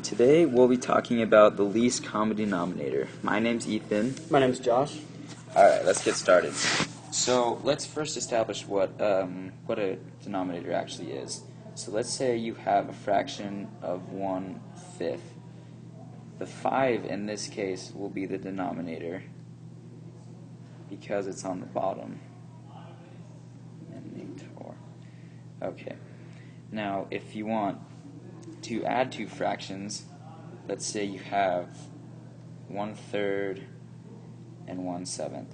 Today we'll be talking about the least common denominator. My name's Ethan. My name's Josh. Alright, let's get started. So let's first establish what a denominator actually is. So let's say you have a fraction of 1/5. The 5 in this case will be the denominator because it's on the bottom. Okay. Now, if you want to add two fractions, let's say you have 1/3 and 1/7.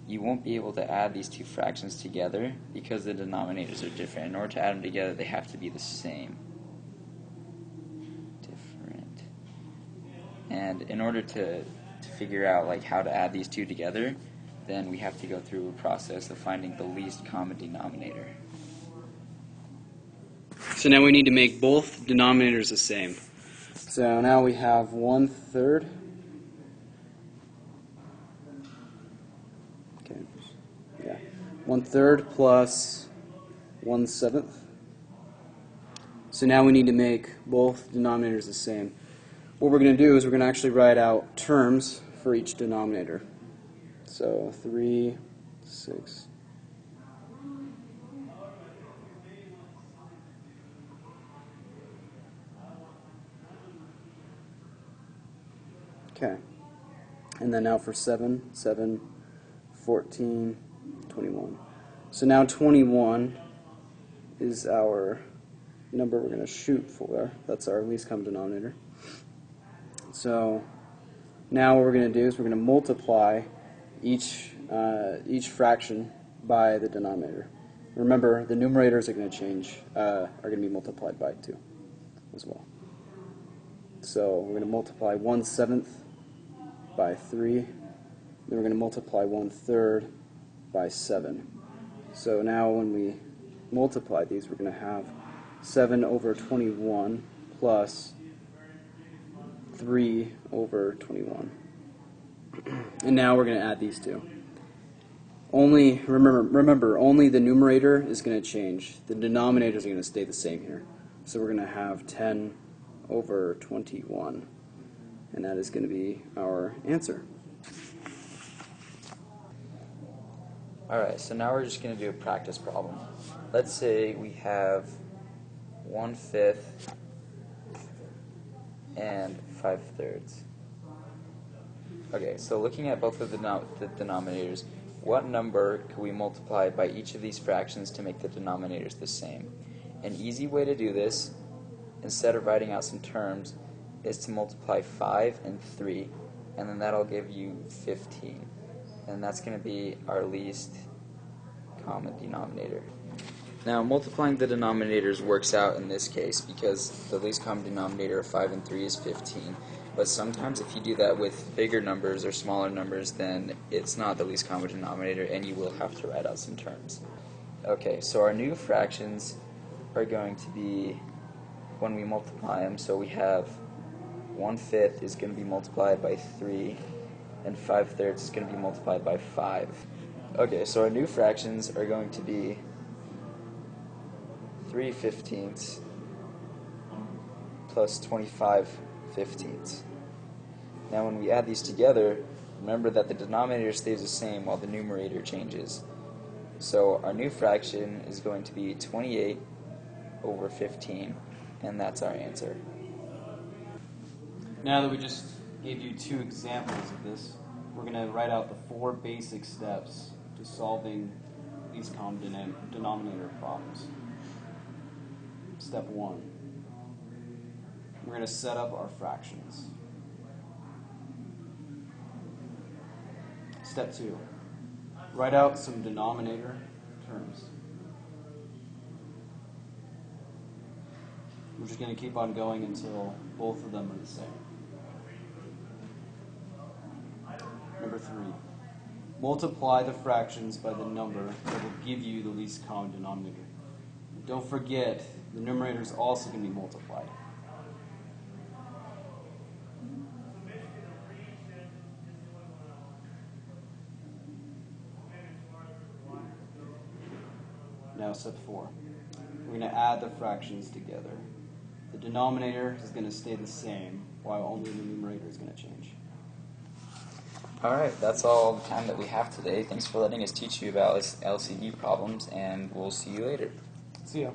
You won't be able to add these two fractions together because the denominators are different. In order to add them together, they have to be the same. Different. And in order to figure out how to add these two together, then we have to go through a process of finding the least common denominator. So now we need to make both denominators the same. So now we have 1/3. Okay. Yeah. 1/3 plus 1/7. So now we need to make both denominators the same. What we're going to do is we're going to actually write out terms for each denominator. So 3, 6. Okay, and then now for 7, 14, 21. So now 21 is our number we're going to shoot for. That's our least common denominator. So now what we're going to do is we're going to multiply each fraction by the denominator. Remember, the numerators are going to change, are going to be multiplied by 2 as well. So we're going to multiply 1/7 by 3, then we're going to multiply 1/3 by 7. So now when we multiply these, we're going to have 7 over 21 plus 3 over 21. And now we're going to add these two. Remember, only the numerator is going to change. The denominators are going to stay the same here. So we're going to have 10 over 21. And that is going to be our answer. Alright, so now we're just going to do a practice problem. Let's say we have 1/5 and 5/3. Okay, so looking at both of the denominators, what number can we multiply by each of these fractions to make the denominators the same? An easy way to do this, instead of writing out some terms, is to multiply 5 and 3, and then that'll give you 15. And that's going to be our least common denominator. Now, multiplying the denominators works out in this case because the least common denominator of 5 and 3 is 15. But sometimes if you do that with bigger numbers or smaller numbers, then it's not the least common denominator and you will have to write out some terms. Okay, so our new fractions are going to be, when we multiply them, so we have 1/5 is going to be multiplied by 3, and 5/3 is going to be multiplied by 5. Okay, so our new fractions are going to be 3/15 plus 25/15. Now when we add these together, remember that the denominator stays the same while the numerator changes. So our new fraction is going to be 28 over 15, and that's our answer. Now that we just gave you two examples of this, we're going to write out the 4 basic steps to solving least common denominator problems. Step 1. We're going to set up our fractions. Step 2. Write out some denominator terms. We're just going to keep on going until both of them are the same. Number 3. Multiply the fractions by the number that will give you the least common denominator. Don't forget, the numerator is also going to be multiplied. Now step 4. We're going to add the fractions together. The denominator is going to stay the same, while only the numerator is going to change. Alright, that's all the time that we have today. Thanks for letting us teach you about LCD problems, and we'll see you later. See ya.